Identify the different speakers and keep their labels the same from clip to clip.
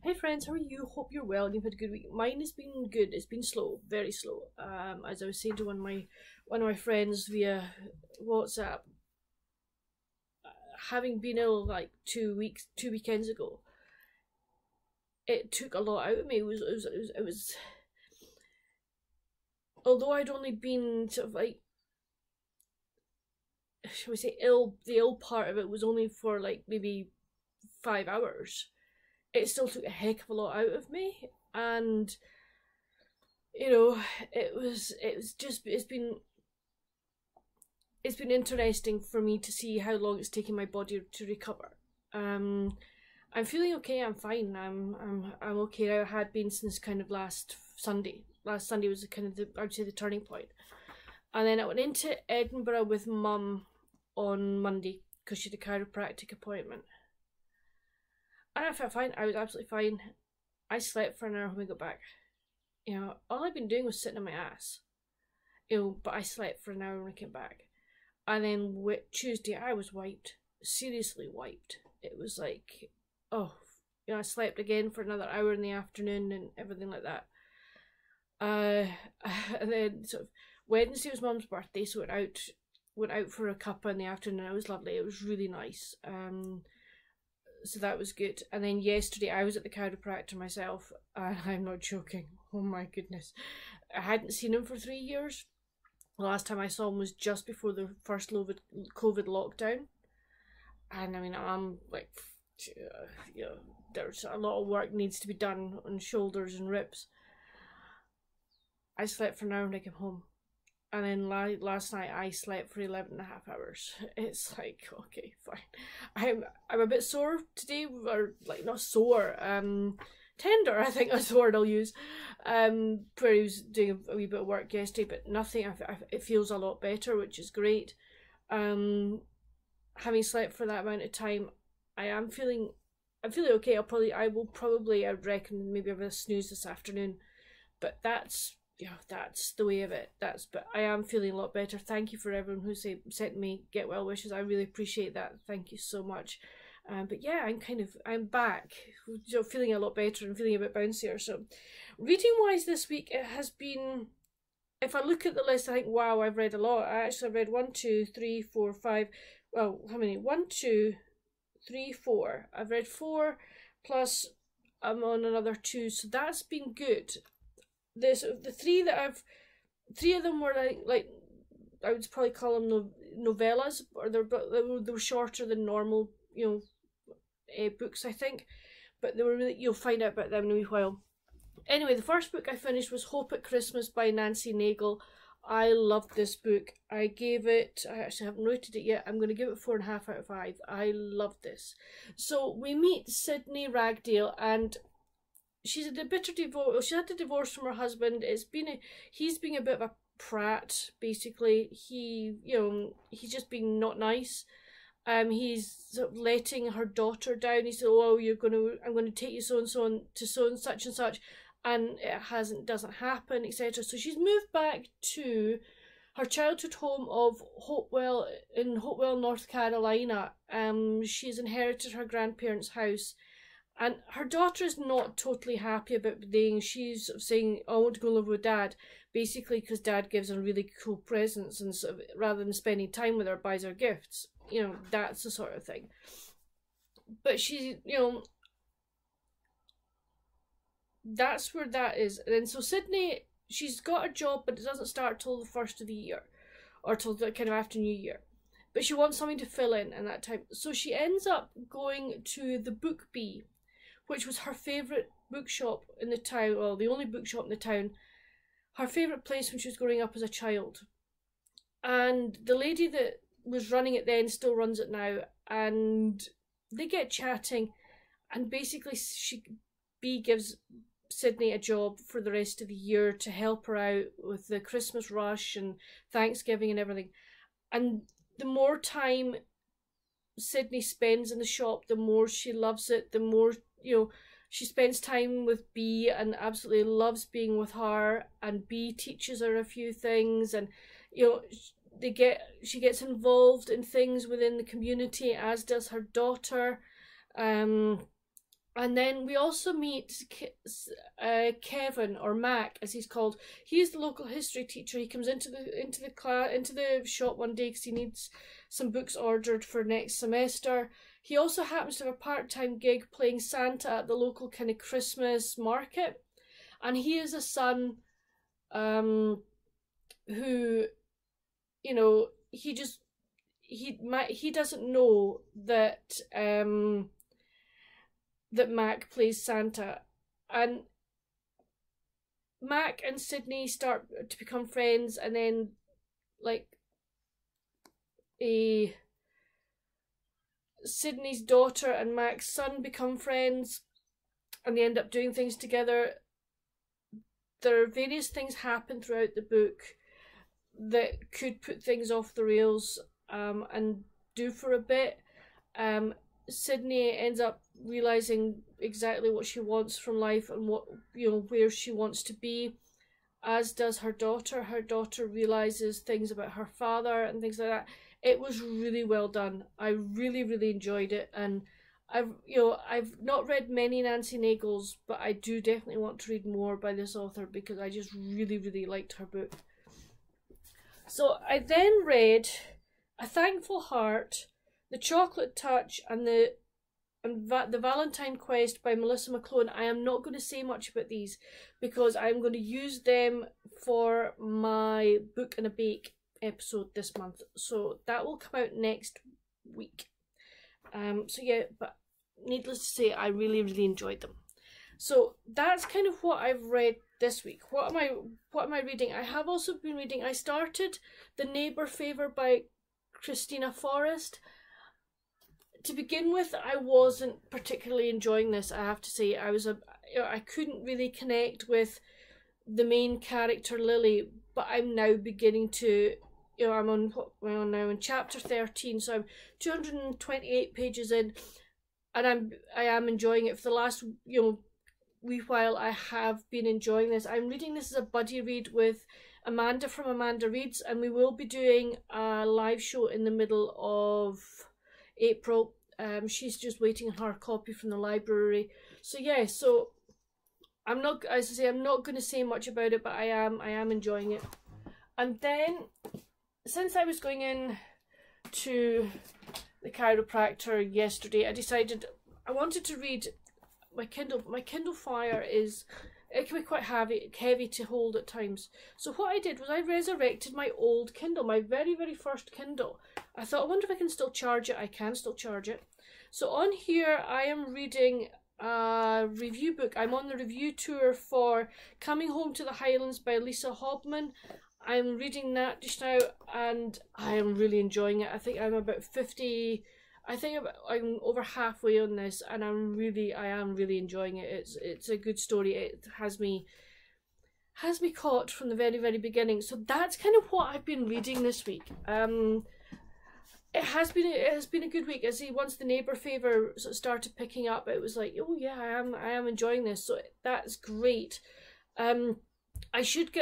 Speaker 1: Hey friends, how are you? Hope you're well and you've had a good week. Mine has been good. It's been slow, very slow. As I was saying to one of my friends via WhatsApp, having been ill like 2 weekends ago, it took a lot out of me. It was although I'd only been sort of like, shall we say, ill. The ill part of it was only for like maybe 5 hours. It still took a heck of a lot out of me, and you know, it's been interesting for me to see how long it's taken my body to recover. Um, I'm feeling okay. I'm fine. I'm okay. I had been since kind of last Sunday. Last Sunday was kind of I would say the turning point. And then I went into Edinburgh with Mum on Monday because she had a chiropractic appointment. And I felt fine. I was absolutely fine. I slept for an hour when we got back. All I've been doing was sitting on my ass. But I slept for an hour when I came back. And then Tuesday, I was wiped. Seriously wiped. It was like, oh, I slept again for another hour in the afternoon and everything like that. And then sort of Wednesday was Mum's birthday, so went out for a cuppa in the afternoon. It was lovely. It was really nice. So that was good. And then yesterday I was at the chiropractor myself, and I'm not joking. Oh my goodness. I hadn't seen him for 3 years. The last time I saw him was just before the first COVID lockdown. And I mean, I'm like, there's a lot of work needs to be done on shoulders and ribs. I slept for an hour when I came home. And then last night I slept for 11.5 hours. It's like, okay, fine. I'm a bit sore today, or like not sore, tender, I think that's the word I'll use. Where he was doing a wee bit of work yesterday, but nothing. It feels a lot better, which is great. Having slept for that amount of time, I'm feeling okay. I would reckon maybe have a snooze this afternoon, but that's the way of it. But I am feeling a lot better. Thank you for everyone who sent me get well wishes. I really appreciate that. Thank you so much. But yeah, I'm back, feeling a lot better and feeling a bit bouncier. So, reading wise this week, it has been. If I look at the list, I think, wow, I've read a lot. I've read 1, 2, 3, 4, 5. Well, how many? 1, 2, 3, 4. I've read 4, plus I'm on another 2. So that's been good. The three of them were like I would probably call them novellas, or they were shorter than normal, books, I think, but they were really, you'll find out about them in a wee while. Anyway, the first book I finished was Hope at Christmas by Nancy Naigle. I loved this book. I actually haven't rated it yet. I'm going to give it 4.5 out of 5. I loved this. So we meet Sydney Ragdale, and she's had a bitter divorce. She had a divorce from her husband. He's being a bit of a prat, basically. He's just being not nice. He's sort of letting her daughter down. He said, "Oh, I'm going to take you so and so to so and such," and it doesn't happen, etc. So she's moved back to her childhood home of Hopewell in Hopewell, North Carolina. She's inherited her grandparents' house. And her daughter is not totally happy about being. She's sort of saying, "I want to go live with Dad," basically because Dad gives her really cool presents, and sort of, rather than spending time with her, buys her gifts. That's the sort of thing. But she, that's where that is. And then so Sydney, she's got a job, but it doesn't start till the first of the year, or till the kind of after New Year. But she wants something to fill in that time. So she ends up going to the Book Bee, which was her favourite bookshop in the town, well, the only bookshop in the town, her favourite place when she was growing up as a child. And the lady that was running it then still runs it now, and they get chatting, and basically Bee gives Sydney a job for the rest of the year to help her out with the Christmas rush and Thanksgiving and everything. And the more time Sydney spends in the shop, the more she loves it, the more she spends time with Bee and absolutely loves being with her, and Bee teaches her a few things, and she gets involved in things within the community, as does her daughter. And then we also meet Kevin, or Mac as he's called. He's the local history teacher. He comes into the shop one day because he needs some books ordered for next semester. He also happens to have a part-time gig playing Santa at the local kind of Christmas market, and he is a son who, you know, he doesn't know that that Mac plays Santa, and Mac and Sydney start to become friends, and then like Sydney's daughter and Mac's son become friends, and they end up doing things together. There are various things happen throughout the book that could put things off the rails, and do for a bit. Sydney ends up realizing exactly what she wants from life and what, you know, where she wants to be, as does her daughter. Her daughter realizes things about her father and things like that. It was really well done. I really, really enjoyed it, and I've not read many Nancy Nagels, but I do definitely want to read more by this author because I just really, really liked her book. So I then read A Thankful Heart, The Chocolate Touch, and the Valentine Quest by Melissa McClone. I am not going to say much about these because I'm going to use them for my Book and a Bake episode this month. So that will come out next week. So yeah, but needless to say, I really, really enjoyed them. So that's kind of what I've read this week. What am I reading? I have also been reading, I started The Neighbour Favour by Christina Forrest. To begin with, I wasn't particularly enjoying this, I have to say. I couldn't really connect with the main character, Lily, but I'm now beginning to, I'm on now in chapter 13, so I'm 228 pages in, and I am enjoying it. For the last, wee while, I have been enjoying this. I'm reading this as a buddy read with Amanda from Amanda Reads, and we will be doing a live show in the middle of April. She's just waiting on her copy from the library. So yeah, so I'm not, as I say, I'm not going to say much about it, but I am enjoying it. And then, since I was going in to the chiropractor yesterday, I decided I wanted to read my Kindle. My Kindle Fire it can be quite heavy to hold at times. So what I did was I resurrected my old Kindle, my very, very first Kindle. I thought, I wonder if I can still charge it. I can still charge it. So on here, I am reading a review book. I'm on the review tour for Coming Home to the Highlands by Lisa Hobman. I'm reading that just now, and I am really enjoying it. I think I'm about 50... I'm over halfway on this, and I am really enjoying it. It's a good story. It has me caught from the very, very beginning. So that's kind of what I've been reading this week. It has been a good week. As once The Neighbour Favour sort of started picking up, it was like, oh yeah, I am enjoying this. So that's great. I should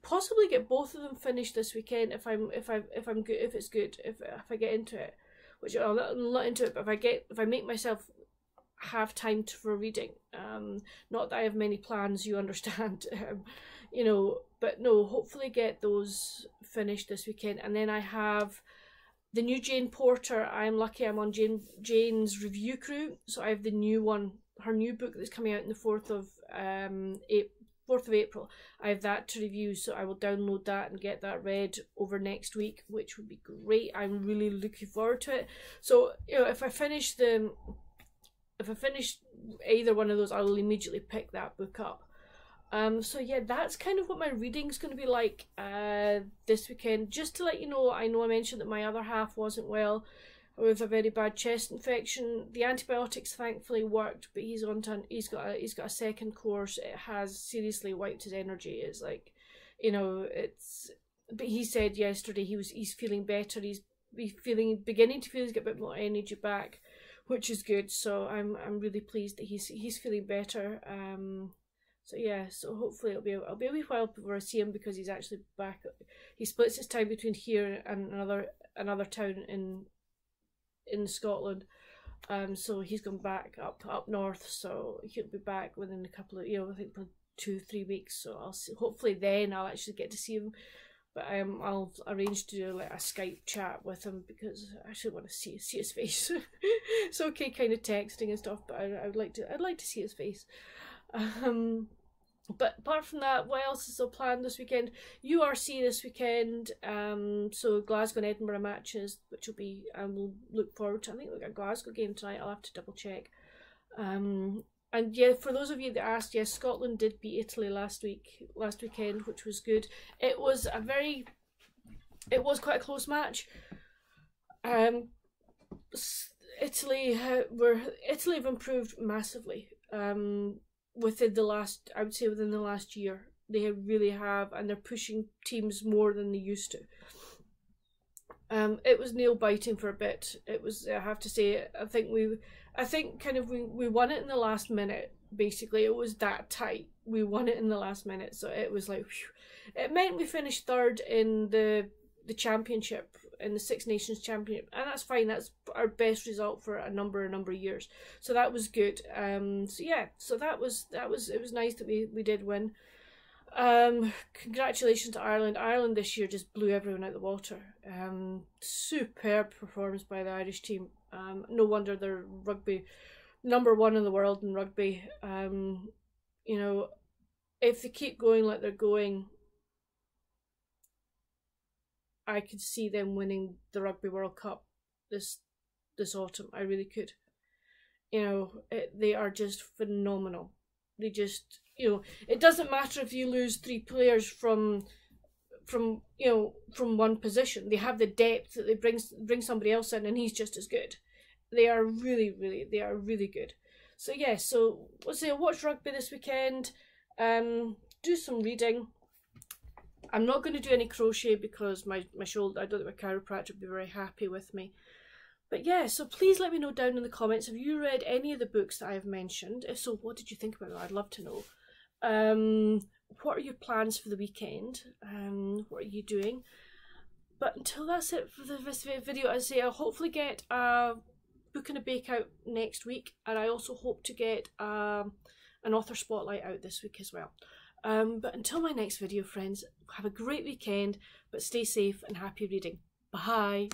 Speaker 1: possibly get both of them finished this weekend if it's good, if I get into it. Which I'm not into it, but if I make myself have time for reading, not that I have many plans, you understand, but no, hopefully get those finished this weekend. And then I have the new Jane Porter. I'm lucky I'm on Jane's review crew, so I have the new one, her new book that's coming out on the 4th of April. I have that to review, so I will download that and get that read over next week, which would be great. I'm really looking forward to it. So if I finish either one of those, I'll immediately pick that book up. So yeah, that's kind of what my reading's going to be like this weekend. Just to let you know, I mentioned that my other half wasn't well with a very bad chest infection. The antibiotics thankfully worked, but he's got a second course. It has seriously wiped his energy. It's like, but he said yesterday he's feeling better. He's beginning to feel he's got a bit more energy back, which is good. So I'm really pleased that he's feeling better. So yeah, so hopefully I'll be a wee while before I see him, because he's actually back. He splits his time between here and another town in Scotland, So he's gone back up north, so he'll be back within a couple of, I think 2-3 weeks. So I'll see. Hopefully then I'll actually get to see him. But I'll arrange to do like a Skype chat with him, because I actually want to see his face. It's okay, kind of texting and stuff, but I'd like to see his face. But apart from that, what else is still planned this weekend? URC this weekend. So Glasgow and Edinburgh matches, which will be, we'll look forward to. I think we've got a Glasgow game tonight. I'll have to double check. And yeah, for those of you that asked, yes, Scotland did beat Italy last weekend, which was good. It was quite a close match. Italy have improved massively. Within the last year, they really have, and they're pushing teams more than they used to. It was nail biting for a bit. It was, I have to say, I think we won it in the last minute. Basically, it was that tight. We won it in the last minute, so it was like, whew. It meant we finished third in the championship, in the Six Nations Championship, and that's fine. That's our best result for a number of years, so that was good. So yeah, so it was nice that we did win. Congratulations to Ireland. Ireland this year just blew everyone out the water. Superb performance by the Irish team. No wonder they're rugby #1 in the world in rugby. If they keep going like they're going, I could see them winning the Rugby World Cup this autumn. I really could. They are just phenomenal. They just, it doesn't matter if you lose 3 players from one position. They have the depth that they bring somebody else in, and he's just as good. They are really good. So yeah, so watch rugby this weekend. Do some reading. I'm not going to do any crochet because my shoulder, I don't think my chiropractor would be very happy with me. But yeah, so please let me know down in the comments, have you read any of the books that I've mentioned? If so, what did you think about them? I'd love to know. What are your plans for the weekend? What are you doing? But until that's it for this video, I say I'll hopefully get a book and a bake out next week, and I also hope to get an author spotlight out this week as well. But until my next video, friends, have a great weekend, but stay safe and happy reading. Bye!